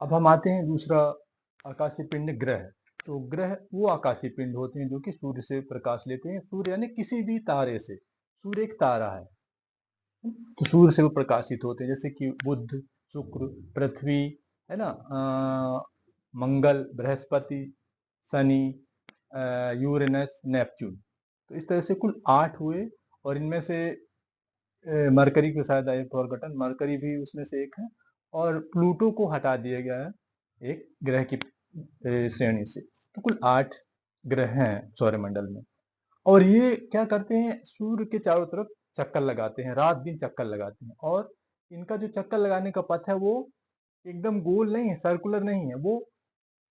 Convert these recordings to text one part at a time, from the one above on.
अब हम आते हैं दूसरा आकाशीय पिंड ग्रह। तो ग्रह वो आकाशीय पिंड होते हैं जो कि सूर्य से प्रकाश लेते हैं। सूर्य यानी किसी भी तारे से, सूर्य एक तारा है, तो सूर्य से वो प्रकाशित होते हैं, जैसे कि बुध, शुक्र, पृथ्वी, है ना, मंगल, बृहस्पति, शनि, यूरेनस, नेपच्यून। तो इस तरह से कुल 8 हुए, और इनमें से मरकरी को शायद आई फॉरगॉटन, मरकरी भी उसमें से एक है, और प्लूटो को हटा दिया गया है एक ग्रह की श्रेणी से। तो कुल 8 ग्रह हैं सौरमंडल में, और ये क्या करते हैं, सूर्य के चारों तरफ चक्कर लगाते हैं, रात दिन चक्कर लगाते हैं। और इनका जो चक्कर लगाने का पथ है वो एकदम गोल नहीं है, सर्कुलर नहीं है, वो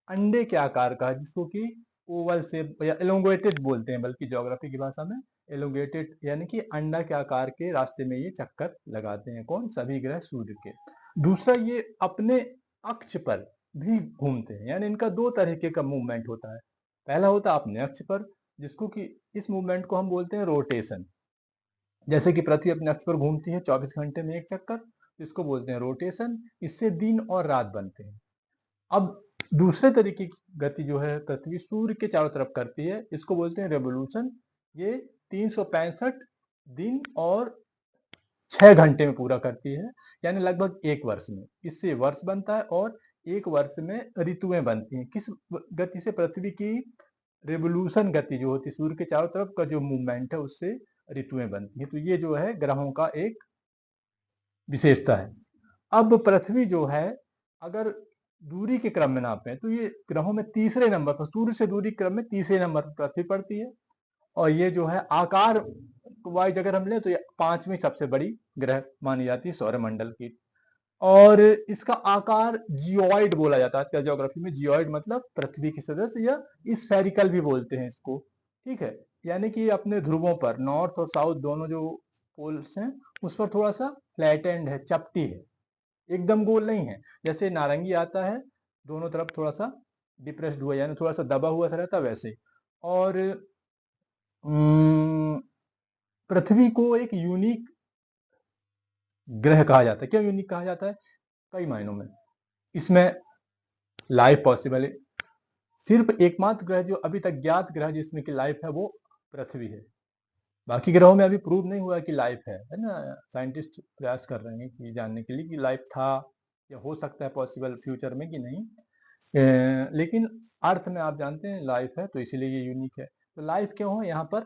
अंडे के आकार का है, जिसको कि ओवल शेप या एलोंगेटेड बोलते हैं, बल्कि ज्योग्राफी की भाषा में एलोंगेटेड, यानी कि अंडा के आकार के रास्ते में ये चक्कर लगाते हैं। कौन? सभी ग्रह सूर्य के। दूसरा, ये अपने अक्ष पर भी घूमते हैं, यानी इनका 2 तरीके का मूवमेंट होता है। पहला होता है अपने अक्ष पर, जिसको कि इस मूवमेंट को हम बोलते हैं रोटेशन। जैसे कि पृथ्वी अपने अक्ष पर घूमती है 24 घंटे में एक चक्कर, तो इसको बोलते हैं रोटेशन। इससे दिन और रात बनते हैं। अब दूसरे तरीके की गति जो है पृथ्वी सूर्य के चारों तरफ करती है, इसको बोलते हैं रेवोल्यूशन। ये 365 दिन और 6 घंटे में पूरा करती है, यानी लगभग 1 वर्ष में। इससे वर्ष बनता है, और 1 वर्ष में ऋतुएं बनती हैं। किस गति से? पृथ्वी की रेवोल्यूशन गति जो होती है, सूर्य के चारों तरफ का जो मूवमेंट है, उससे ऋतुएं बनती हैं। तो ये जो है ग्रहों का एक विशेषता है। अब पृथ्वी जो है, अगर दूरी के क्रम में नापें तो ये ग्रहों में तीसरे नंबर पर, सूर्य से दूरी क्रम में तीसरे नंबर पर पृथ्वी पड़ती है। और ये जो है आकार वाइज अगर हम लें तो ये 5वीं सबसे बड़ी ग्रह मानी जाती है सौरमंडल की। और इसका आकार जियोइड बोला जाता है आजकल ज्योग्राफी में। जियोइड मतलब पृथ्वी की सदस्य, या स्फेरिकल भी बोलते हैं इसको। ठीक है, यानी कि अपने ध्रुवों पर, नॉर्थ और साउथ दोनों जो पोल्स हैं, उस पर थोड़ा सा फ्लैटेंड है, चपटी है, एकदम गोल नहीं है। जैसे नारंगी आता है, दोनों तरफ थोड़ा सा डिप्रेस्ड हुआ, यानी थोड़ा सा दबा हुआ सा रहता, वैसे। और पृथ्वी को एक यूनिक ग्रह कहा जाता है। क्यों यूनिक कहा जाता है? कई मायनों में। इसमें लाइफ पॉसिबल है। सिर्फ एकमात्र ग्रह जो अभी तक ज्ञात ग्रह जिसमें कि लाइफ है, वो पृथ्वी है। बाकी ग्रहों में अभी प्रूव नहीं हुआ कि लाइफ है ना। साइंटिस्ट प्रयास कर रहे हैं कि जानने के लिए कि लाइफ था या हो सकता है पॉसिबल फ्यूचर में कि नहीं। लेकिन अर्थ में आप जानते हैं लाइफ है, तो इसीलिए ये यूनिक है। तो लाइफ क्यों है यहाँ पर?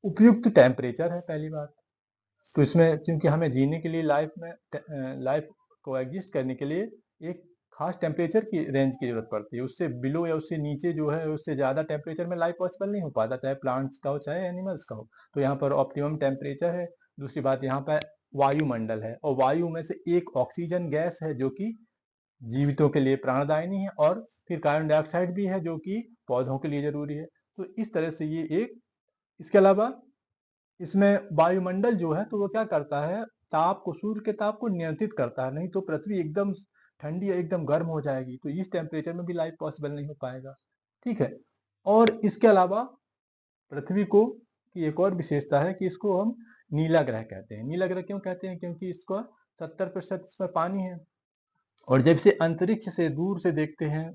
उपयुक्त टेम्परेचर है पहली बात। तो इसमें क्योंकि हमें जीने के लिए लाइफ को एग्जिस्ट करने के लिए एक खास टेम्परेचर की रेंज की जरूरत पड़ती है। उससे बिलो या उससे नीचे जो है, उससे ज़्यादा टेम्परेचर में लाइफ पॉसिबल नहीं हो पाता, चाहे प्लांट्स का हो चाहे एनिमल्स का हो। तो यहाँ पर ऑप्टिमम टेम्परेचर है। दूसरी बात, यहाँ पर वायुमंडल है, और वायु में से एक ऑक्सीजन गैस है जो कि जीवितों के लिए प्राणदायिनी है, और फिर कार्बन डाइऑक्साइड भी है जो कि पौधों के लिए जरूरी है। तो इस तरह से ये एक, इसके अलावा इसमें वायुमंडल जो है, तो वो क्या करता है, ताप को, सूर्य के ताप को नियंत्रित करता है। नहीं तो पृथ्वी एकदम ठंडी या एकदम गर्म हो जाएगी, तो इस टेम्परेचर में भी लाइफ पॉसिबल नहीं हो पाएगा। ठीक है। और इसके अलावा पृथ्वी को की एक और विशेषता है कि इसको हम नीला ग्रह कहते हैं। नीला ग्रह क्यों कहते हैं? क्योंकि इसका 70% इसमें पानी है। और जब से अंतरिक्ष से दूर से देखते हैं,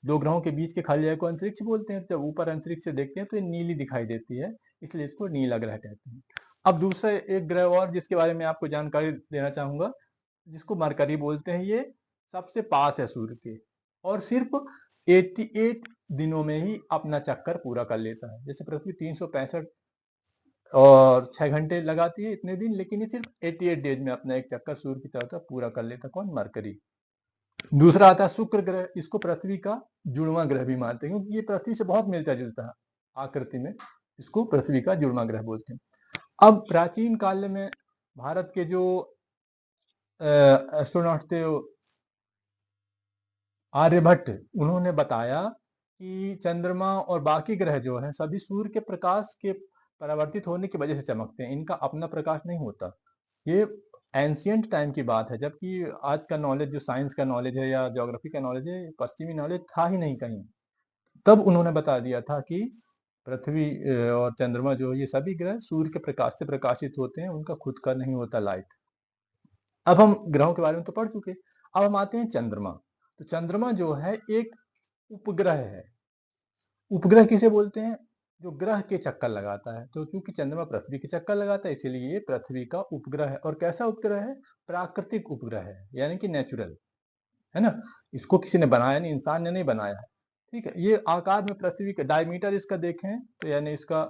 2 ग्रहों के बीच के खाली जगह को अंतरिक्ष बोलते हैं, जब ऊपर अंतरिक्ष से देखते हैं तो ये नीली दिखाई देती है, इसलिए इसको नीला ग्रह कहते हैं। अब दूसरा एक ग्रह और जिसके बारे में आपको जानकारी देना चाहूंगा, जिसको मरकरी बोलते हैं। ये सबसे पास है सूर्य के, और सिर्फ 88 दिनों में ही अपना चक्कर पूरा कर लेता है। जैसे पृथ्वी 365 और 6 घंटे लगाती है इतने दिन, लेकिन ये सिर्फ 88 डेज में अपना एक चक्कर सूर्य की तरफ पूरा कर लेता है। कौन? मरकरी। दूसरा आता है शुक्र ग्रह। इसको पृथ्वी का जुड़वां ग्रह भी मानते हैं, क्योंकि ये पृथ्वी से बहुत मिलता जुलता है आकृति में। इसको पृथ्वी का जुड़वां ग्रह बोलते हैं। अब प्राचीन काल में भारत के जो एस्ट्रोनॉट थे, आर्यभट्ट, उन्होंने बताया कि चंद्रमा और बाकी ग्रह जो हैं, सभी सूर्य के प्रकाश के परावर्तित होने की वजह से चमकते हैं। इनका अपना प्रकाश नहीं होता। ये एंशियंट टाइम की बात है, जबकि आज का नॉलेज जो साइंस का नॉलेज है या ज्योग्राफी का नॉलेज है, पश्चिमी नॉलेज था ही नहीं कहीं। तब उन्होंने बता दिया था कि पृथ्वी और चंद्रमा जो है, ये सभी ग्रह सूर्य के प्रकाश से प्रकाशित होते हैं, उनका खुद का नहीं होता लाइट। अब हम ग्रहों के बारे में तो पढ़ चुके। अब हम आते हैं चंद्रमा। तो चंद्रमा जो है एक उपग्रह है। उपग्रह किसे बोलते हैं? जो ग्रह के चक्कर लगाता है। तो क्योंकि चंद्रमा पृथ्वी के चक्कर लगाता है इसीलिए ये पृथ्वी का उपग्रह है। और कैसा उपग्रह है? प्राकृतिक उपग्रह है, यानी कि नेचुरल, है ना। इसको किसी ने बनाया नहीं, इंसान ने नहीं बनाया है। ठीक है, ये आकार में पृथ्वी का डायमीटर इसका देखें तो यानी इसका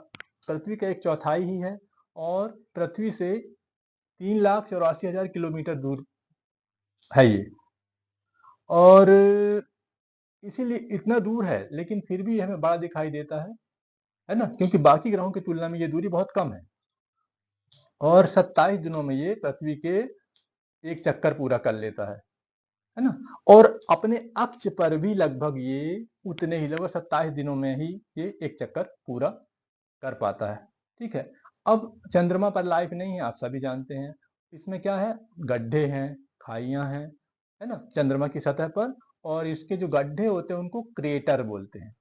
पृथ्वी का 1/4 ही है और पृथ्वी से 3,84,000 किलोमीटर दूर है ये। और इसीलिए इतना दूर है लेकिन फिर भी हमें बड़ा दिखाई देता है ना, क्योंकि बाकी ग्रहों की तुलना में ये दूरी बहुत कम है। और 27 दिनों में ये पृथ्वी के एक चक्कर पूरा कर लेता है ना। और अपने अक्ष पर भी लगभग ये उतने ही, लगभग 27 दिनों में ही ये एक चक्कर पूरा कर पाता है। ठीक है, अब चंद्रमा पर लाइफ नहीं है, आप सभी जानते हैं। इसमें क्या है? गड्ढे हैं, खाइयां हैं, है ना, चंद्रमा की सतह पर। और इसके जो गड्ढे होते हैं उनको क्रेटर बोलते हैं।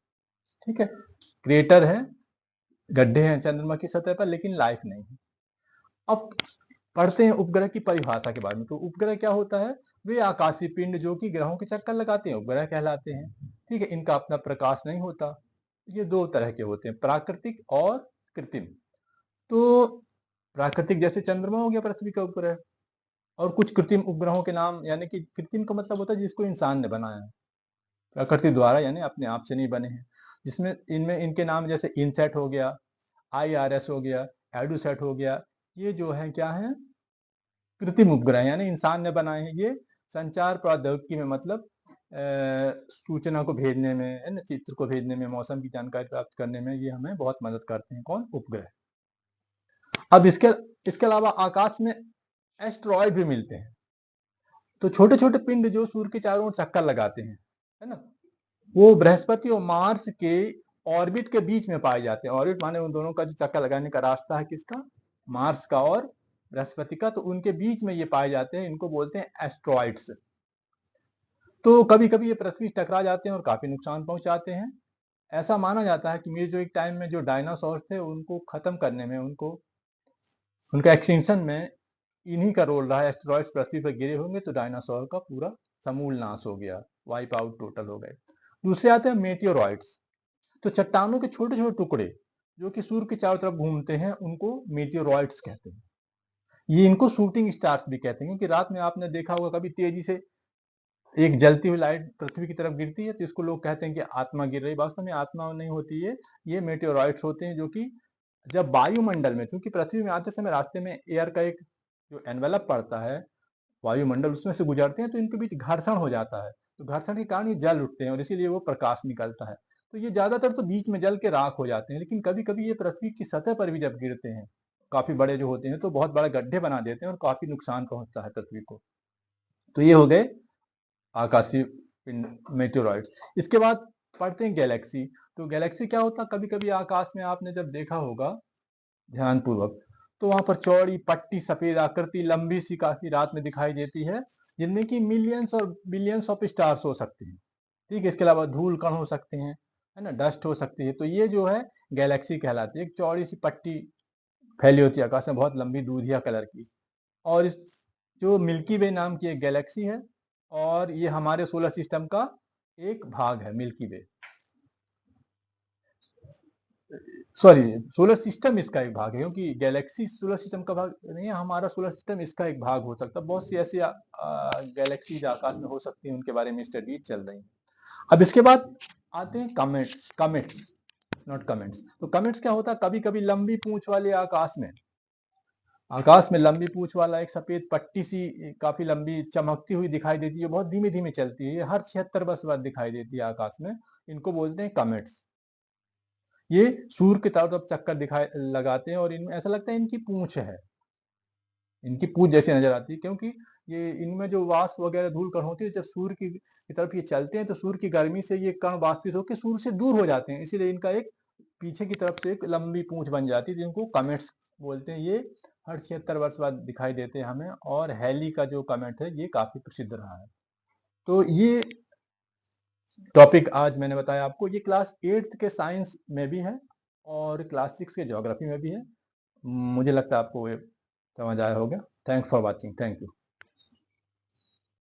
ठीक है, क्रेटर है, गड्ढे हैं चंद्रमा की सतह पर, लेकिन लाइफ नहीं है। अब पढ़ते हैं उपग्रह की परिभाषा के बारे में। तो उपग्रह क्या होता है? वे आकाशीय पिंड जो कि ग्रहों के चक्कर लगाते हैं, उपग्रह कहलाते हैं। ठीक है, इनका अपना प्रकाश नहीं होता। ये दो तरह के होते हैं, प्राकृतिक और कृत्रिम। तो प्राकृतिक जैसे चंद्रमा हो गया पृथ्वी का उपग्रह, और कुछ कृत्रिम उपग्रहों के नाम, यानी कि कृत्रिम का मतलब होता है जिसको इंसान ने बनाया है, प्रकृति द्वारा, यानी अपने आप से नहीं बने हैं। जिसमें इनमें इनके नाम जैसे इनसेट हो गया, IRS हो गया, एडूसेट हो गया। ये जो है क्या है? कृत्रिम उपग्रह, यानी इंसान ने बनाए हैं। ये संचार प्रौद्योगिकी में, मतलब सूचना को भेजने में, है ना, चित्र को भेजने में, मौसम की जानकारी प्राप्त करने में ये हमें बहुत मदद करते हैं। कौन? उपग्रह। अब इसके अलावा आकाश में एस्ट्रॉयड भी मिलते हैं। तो छोटे छोटे पिंड जो सूर्य के चारों ओर चक्कर लगाते हैं, है ना, वो बृहस्पति और मार्स के ऑर्बिट के बीच में पाए जाते हैं। ऑर्बिट माने उन दोनों का जो चक्कर लगाने का रास्ता है, किसका? मार्स का और बृहस्पति का। तो उनके बीच में ये पाए जाते हैं, इनको बोलते हैं एस्ट्रॉइड्स। तो कभी कभी ये पृथ्वी से टकरा जाते हैं और काफी नुकसान पहुंचाते हैं। ऐसा माना जाता है कि मेजोइक टाइम में जो डायनासोर थे उनको खत्म करने में, उनको उनका एक्सटिंक्शन में इन्हीं का रोल रहा है। एस्टेरॉइड्स पृथ्वी पर गिरे होंगे तो डायनासोर का पूरा समूल नाश हो गया, वाइप आउट टोटल हो गए। दूसरे आते हैं मेटियोरॉइड्स। तो चट्टानों के छोटे छोटे टुकड़े जो कि सूर्य के चारों तरफ घूमते हैं उनको मेटियोरॉइड्स कहते हैं। ये इनको शूटिंग स्टार्स भी कहते हैं, क्योंकि रात में आपने देखा होगा कभी तेजी से एक जलती हुई लाइट पृथ्वी की तरफ गिरती है तो इसको लोग कहते हैं कि आत्मा गिर रही। वास्तव में आत्मा नहीं होती है, ये मेटियोरॉइड्स होते हैं जो कि जब वायुमंडल में, क्योंकि पृथ्वी में आते समय रास्ते में एयर का एक जो एनवेलप पड़ता है, वायुमंडल, उसमें से गुजरते हैं तो इनके बीच घर्षण हो जाता है। तो घर्षण के कारण ये जल उठते हैं और इसीलिए वो प्रकाश निकलता है। तो ये ज्यादातर तो बीच में जल के राख हो जाते हैं, लेकिन कभी कभी ये पृथ्वी की सतह पर भी जब गिरते हैं, काफी बड़े जो होते हैं, तो बहुत बड़े गड्ढे बना देते हैं और काफी नुकसान पहुंचता है पृथ्वी को। तो ये हो गए आकाशीय पिंड, मेटेरॉइड्स। इसके बाद पढ़ते हैं गैलेक्सी। तो गैलेक्सी क्या होता है? कभी कभी आकाश में आपने जब देखा होगा ध्यानपूर्वक, तो वहां पर चौड़ी पट्टी, सफेद आकृति, लंबी सी, काफी रात में दिखाई देती है, जिनमें कि मिलियंस और बिलियंस ऑफ स्टार्स हो सकते हैं। ठीक है, इसके अलावा धूल कण हो सकते हैं, है ना, डस्ट हो सकती है। तो ये जो है गैलेक्सी कहलाती है। एक चौड़ी सी पट्टी फैली होती है आकाश में, बहुत लंबी, दूधिया कलर की। और इस जो मिल्की वे नाम की एक गैलेक्सी है, और ये हमारे सोलर सिस्टम का एक भाग है, मिल्की वे। सॉरी, सोलर सिस्टम इसका एक भाग है, क्योंकि गैलेक्सी सोलर सिस्टम का भाग नहीं है, हमारा सोलर सिस्टम इसका एक भाग हो सकता है। बहुत सी ऐसी गैलेक्सीज आकाश में हो सकती हैं, उनके बारे में स्टडीज चल रही हैं। अब इसके बाद आते हैं कमेट्स। कमेट्स, नॉट कमेंट्स। तो कमेट्स क्या होता है? कभी कभी लंबी पूंछ वाले आकाश में लंबी पूंछ वाला एक सफेद पट्टी सी, काफी लंबी, चमकती हुई दिखाई देती है, बहुत धीमे धीमे चलती है। ये हर 76 वर्ष बाद दिखाई देती है आकाश में। इनको बोलते हैं कमेट्स। ये सूर्य की तरफ चक्कर दिखाई लगाते हैं और इनमें ऐसा लगता है इनकी पूंछ है, इनकी पूंछ जैसी नजर आती है, क्योंकि ये इनमें जो वाष्प वगैरह धूल कण होती है, जब सूर्य की तरफ ये चलते हैं तो सूर्य की गर्मी से ये कण वाष्पित होकर सूर्य से दूर हो जाते हैं, इसीलिए इनका एक पीछे की तरफ से एक लंबी पूंछ बन जाती है, जिनको कमेट्स बोलते हैं। ये हर 76 वर्ष बाद दिखाई देते हैं हमें। और हैली का जो कमेट है ये काफी प्रसिद्ध रहा है। तो ये टॉपिक आज मैंने बताया आपको, ये क्लास 8th के साइंस में भी है और क्लास 6 के ज्योग्राफी में भी है। मुझे लगता है आपको ये समझ आया होगा। Thanks for watching, thank you.